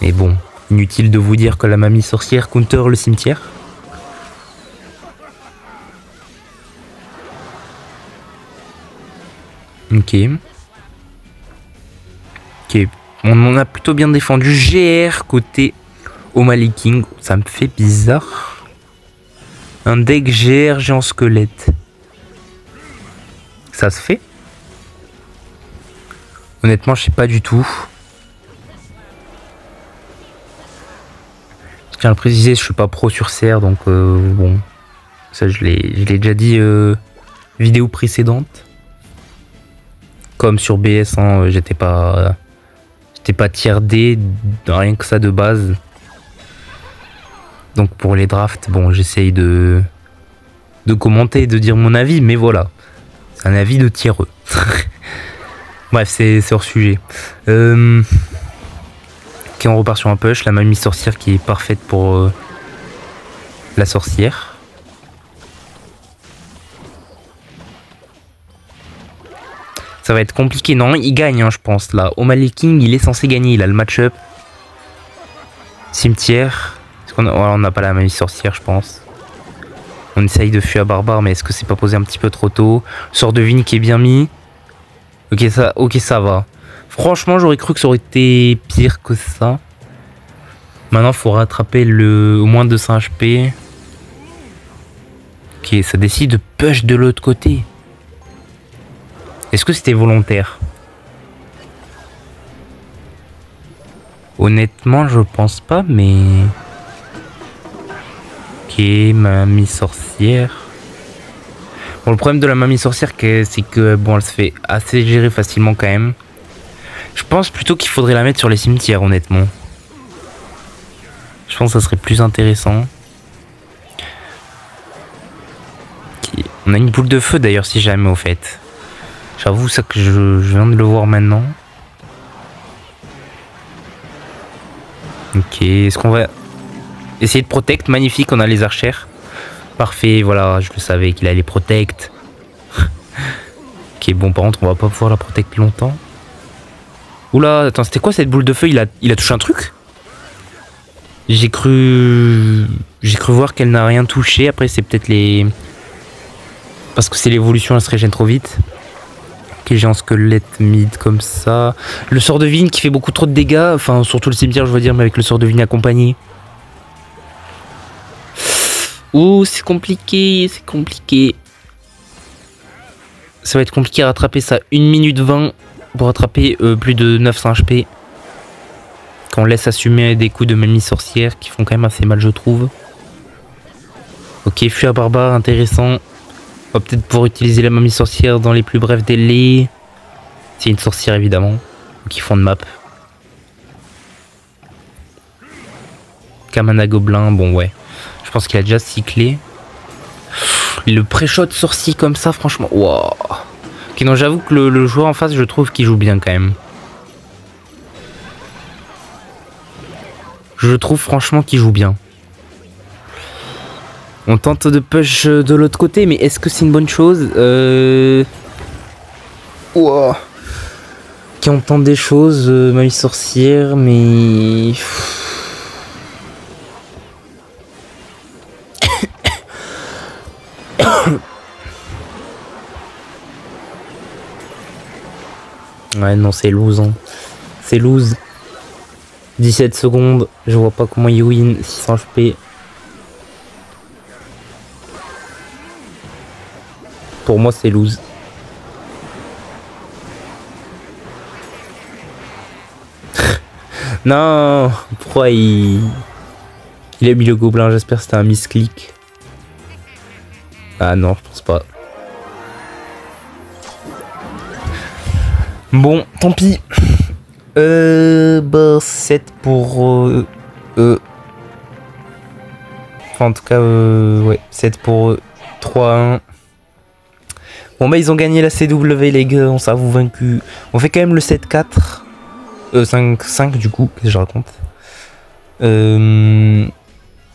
Mais bon, inutile de vous dire que la mamie sorcière counter le cimetière. Ok. Ok. On en a plutôt bien défendu. GR côté O'Malley King. Ça me fait bizarre. Un deck GR géant squelette. Ça se fait? Honnêtement, je sais pas du tout. Je tiens à le préciser, je suis pas pro sur CR, donc bon. Ça, je l'ai déjà dit vidéo précédente. Comme sur BS, hein, j'étais pas tier D, rien que ça de base. Donc pour les drafts, bon, j'essaye de commenter et de dire mon avis, mais voilà. C'est un avis de tier E. Bref, c'est hors sujet. Ok, on repart sur un push. La mamie sorcière qui est parfaite pour la sorcière. Ça va être compliqué. Non, il gagne, hein, je pense, là. O'Malley King, il est censé gagner. Il a le match-up. Cimetière. On n'a pas la mamie sorcière, je pense. On essaye de fuir à barbare, mais est-ce que c'est pas posé un petit peu trop tôt? Sort de vigne qui est bien mis. Ok, ça va. Franchement, j'aurais cru que ça aurait été pire que ça. Maintenant, il faut rattraper au moins 200 HP. Ok, ça décide de push de l'autre côté. Est-ce que c'était volontaire? Honnêtement, je pense pas, mais... Ok, mamie sorcière. Bon, le problème de la mamie sorcière, c'est que bon, elle se fait assez gérer facilement quand même. Je pense plutôt qu'il faudrait la mettre sur les cimetières, honnêtement. Je pense que ça serait plus intéressant. Okay. On a une boule de feu d'ailleurs, si jamais, au fait. J'avoue ça que je viens de le voir maintenant. Ok, est-ce qu'on va essayer de protect? Magnifique, on a les archères. Parfait, voilà, je le savais qu'il allait protect. Ok, bon, par contre, on va pas pouvoir la protect longtemps. Oula, attends, c'était quoi cette boule de feu? Il a touché un truc? J'ai cru voir qu'elle n'a rien touché. Après, c'est peut-être les... Parce que c'est l'évolution, elle se régène trop vite. Ok, j'ai un squelette mid comme ça. Le sort de vigne qui fait beaucoup trop de dégâts. Enfin, surtout le cimetière, je veux dire, mais avec le sort de vigne accompagné. Ouh, c'est compliqué, c'est compliqué. Ça va être compliqué à rattraper ça. 1 minute 20 pour rattraper plus de 900 HP. Quand on laisse assumer des coups de mamie sorcière qui font quand même assez mal, je trouve. Ok, fuir barbare, intéressant. On va peut-être pouvoir utiliser la mamie sorcière dans les plus brefs délais. C'est une sorcière évidemment. Qui font de map. Kamana Gobelin, bon ouais. Je pense qu'il a déjà cyclé. Le pré-shot sorcier comme ça, franchement. Wow. Ok, non, j'avoue que le joueur en face, je trouve qu'il joue bien quand même. Je trouve franchement qu'il joue bien. On tente de push de l'autre côté, mais est-ce que c'est une bonne chose? Wow. Ok, on tente des choses, mamie sorcière, mais... Ouais, non, c'est lose. Hein. C'est lose. 17 secondes. Je vois pas comment il win. 600 HP. Pour moi, c'est lose. Non, pourquoi il a mis le gobelin? J'espère que c'était un misclick. Ah non, je pense pas. Bon, tant pis. 7 pour... Enfin, en tout cas, ouais, 7 pour 3-1. Bon, bah, ils ont gagné la CW, les gars, on s'avoue vaincu. On fait quand même le 7-4. 5-5 du coup, qu'est-ce que je raconte.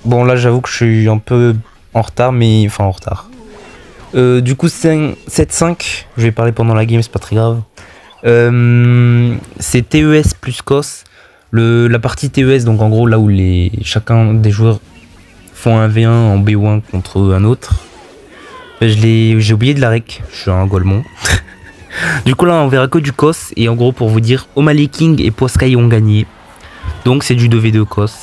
Bon, là, j'avoue que je suis un peu en retard, mais... Enfin, en retard. Du coup, 7-5. Je vais parler pendant la game, c'est pas très grave. C'est TES plus COS. La partie TES, donc en gros, là où chacun des joueurs font un V1 en B1 contre un autre. J'ai oublié de la rec, je suis un golemon. Du coup là on verra que du COS. Et en gros pour vous dire, O'Malley King et Poskai ont gagné. Donc c'est du 2v2 COS.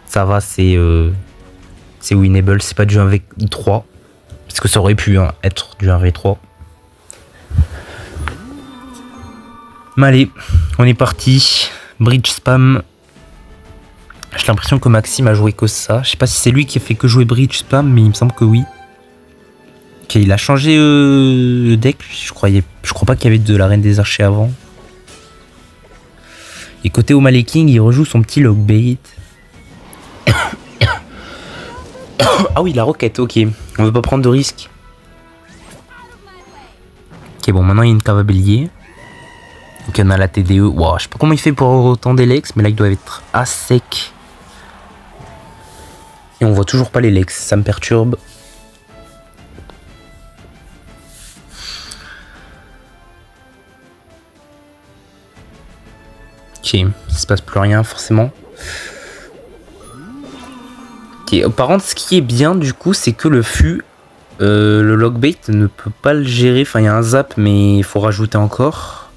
Ça va, c'est winnable, c'est pas du 1v3. Parce que ça aurait pu être du 1v3. Mais allez, on est parti. Bridge spam. J'ai l'impression que Maxime a joué que ça. Je sais pas si c'est lui qui a fait que jouer bridge spam, mais il me semble que oui. Ok, il a changé le deck. Je crois pas qu'il y avait de la Reine des Archers avant. Et côté O'Malley King, il rejoue son petit logbait. Ah oui, la roquette, ok. On veut pas prendre de risques. Ok, bon, maintenant il y a une cave à bélier. Ok, on a la TDE. Wow, je sais pas comment il fait pour autant d'Elex, mais là il doit être à sec. Et on voit toujours pas les Lex, ça me perturbe. Ok, il se passe plus rien forcément. Ok, par contre, ce qui est bien du coup, c'est que le fût, le logbait ne peut pas le gérer. Enfin, il y a un zap, mais il faut rajouter encore.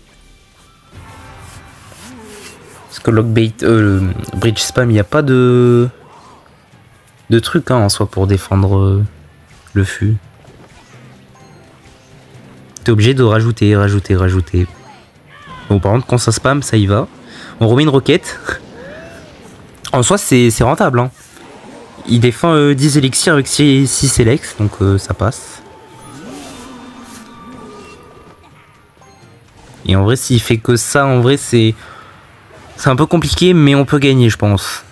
Parce que logbait, bridge spam, il n'y a pas de truc en soi pour défendre le fût. T'es obligé de rajouter. Bon, par contre, quand ça spam, ça y va. On remet une roquette. En soi, c'est rentable. Hein. Il défend 10 élixirs avec 6 Elex, donc ça passe. Et en vrai, s'il fait que ça, en vrai, c'est un peu compliqué, mais on peut gagner, je pense.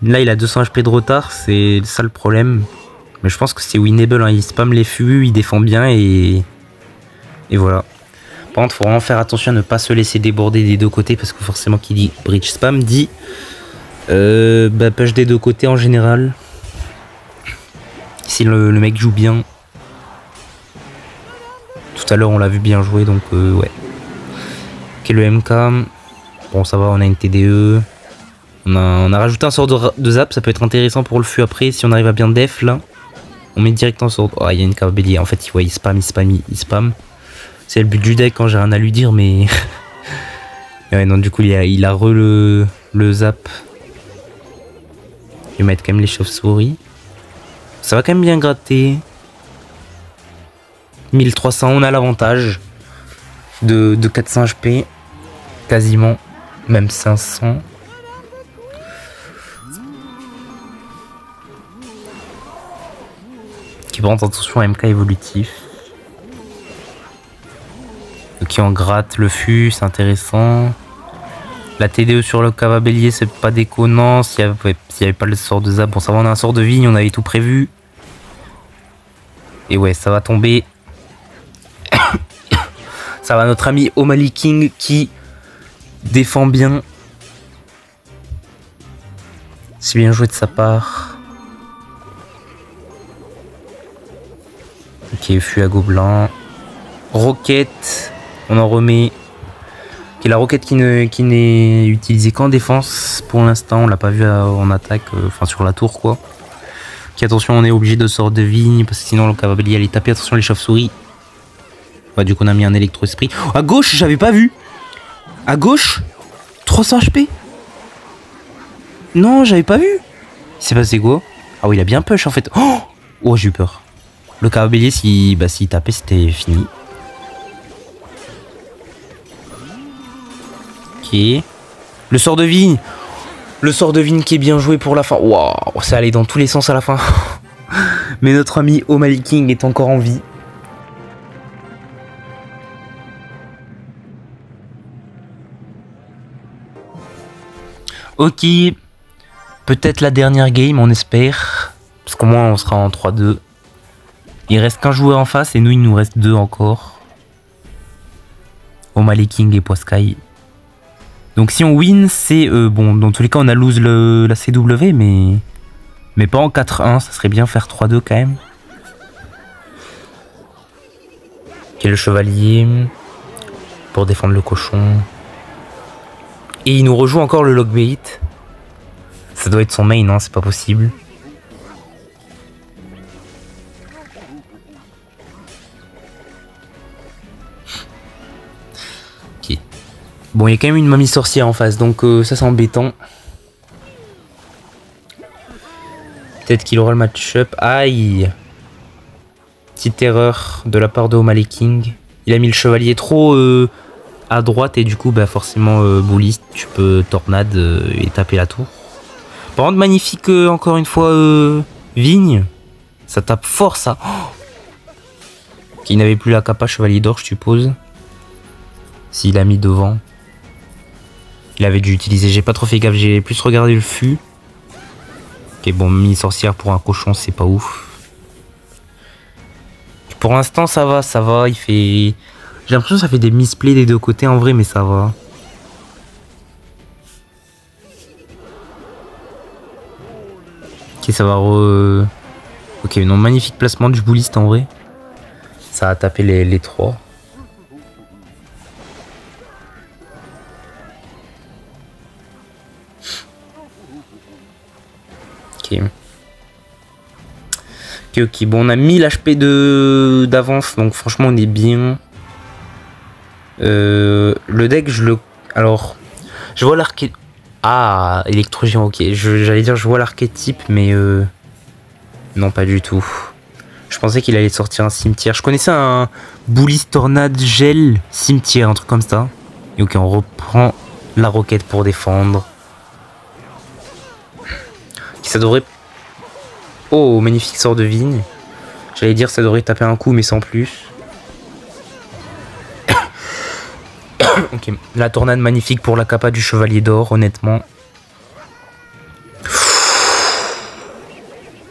Là, il a 200 HP de retard, c'est ça le problème. Mais je pense que c'est winnable, hein. Il spam les fûts, il défend bien et voilà. Par contre, il faut vraiment faire attention à ne pas se laisser déborder des deux côtés, parce que forcément, qui dit bridge spam dit push des deux côtés en général. Si le mec joue bien. Tout à l'heure, on l'a vu bien jouer, donc ouais. Ok, le MK. Bon, ça va, on a une TDE. On a rajouté un sort de zap, ça peut être intéressant pour le fût après. Si on arrive à bien def, là, on met direct en sort. Oh, il y a une cave bélier. En fait, il spam. C'est le but du deck quand j'ai rien à lui dire, mais... ouais, non, du coup, il a le zap. Je vais mettre quand même les chauves-souris. Ça va quand même bien gratter. 1300, on a l'avantage de 400 HP. Quasiment. Même 500. Qui prend attention à MK évolutif. Ok, on gratte le fût, c'est intéressant. La TDE sur le cava bélier, c'est pas déconnant. S'il y avait pas le sort de zap, bon, ça va, on a un sort de vigne, on avait tout prévu. Et ouais, ça va tomber. Ça va, notre ami O'Malley King qui défend bien. C'est bien joué de sa part. Ok, fût à gobelin. Roquette. On en remet. Ok, la roquette qui n'est utilisée qu'en défense pour l'instant. On l'a pas vu en attaque. Enfin, sur la tour, quoi. Ok, attention, on est obligé de sortir de vigne. Parce que sinon, le cavalier allait taper. Attention, les chauves-souris. Ouais, du coup, on a mis un électro-esprit. Oh, à gauche, j'avais pas vu. À gauche, 300 HP. Non, j'avais pas vu. Il s'est passé quoi? Ah oui, il a bien push en fait. Oh, j'ai eu peur. Le carreau bélier, s'il tapait, c'était fini. Ok. Le sort de vigne. Le sort de vigne qui est bien joué pour la fin. Waouh, ça allait dans tous les sens à la fin. Mais notre ami O'Malley King est encore en vie. Ok. Peut-être la dernière game, on espère. Parce qu'au moins on sera en 3-2. Il reste qu'un joueur en face et nous il nous reste 2 encore. O'Malley King et Poiscaille. Donc si on win, c'est bon, dans tous les cas on a lose la CW, mais pas en 4-1, ça serait bien faire 3-2 quand même. Ok, le chevalier pour défendre le cochon. Et il nous rejoue encore le logbait. Ça doit être son main, hein, c'est pas possible. Ok. Bon, il y a quand même une mamie sorcière en face, donc ça c'est embêtant. Peut-être qu'il aura le match-up. Aïe! Petite erreur de la part de O'Malley King. Il a mis le chevalier trop à droite et du coup, bah forcément, bouliste, tu peux tornade et taper la tour. Par contre, magnifique encore une fois, vigne. Ça tape fort ça. Oh, qui n'avait plus la capa chevalier d'or, je suppose. S'il a mis devant. Il avait dû utiliser. J'ai pas trop fait gaffe, j'ai plus regardé le fût. Ok, bon, mini sorcière pour un cochon, c'est pas ouf. Pour l'instant, ça va. Il fait. J'ai l'impression que ça fait des misplays des deux côtés en vrai, mais ça va. Ok, ça va Ok, non, magnifique placement du bouliste en vrai. Ça a tapé les 3. Ok. Ok, bon, on a 1000 HP d'avance, donc franchement, on est bien. Le deck, alors, je vois l'archétype. Ah, électrogéant, ok. J'allais dire, je vois l'archétype, mais non, pas du tout. Je pensais qu'il allait sortir un cimetière. Je connaissais un bouliste tornade gel cimetière, un truc comme ça. Et ok, on reprend la roquette pour défendre. Ça devrait... Oh, magnifique sort de vigne. J'allais dire ça devrait taper un coup, mais sans plus. Ok, la tornade magnifique pour la capa du chevalier d'or, honnêtement.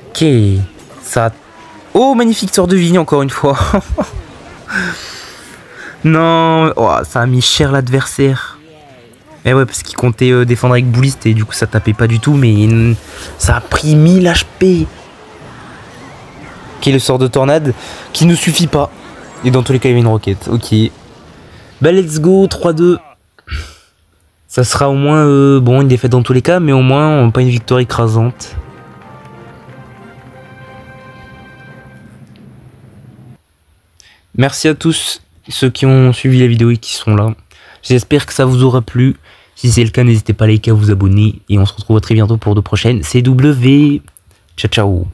Ok, ça... Oh, magnifique sort de vigne, encore une fois. Non, oh, ça a mis cher l'adversaire. Eh ouais, parce qu'il comptait défendre avec bouliste et du coup ça tapait pas du tout, mais ça a pris 1000 HP. Ok, le sort de tornade qui ne suffit pas. Et dans tous les cas, il y avait une roquette. Ok. Bah, let's go, 3-2. Ça sera au moins, bon, une défaite dans tous les cas, mais au moins, pas une victoire écrasante. Merci à tous ceux qui ont suivi la vidéo et qui sont là. J'espère que ça vous aura plu. Si c'est le cas, n'hésitez pas à liker, à vous abonner. Et on se retrouve très bientôt pour de prochaines CW. Ciao, ciao.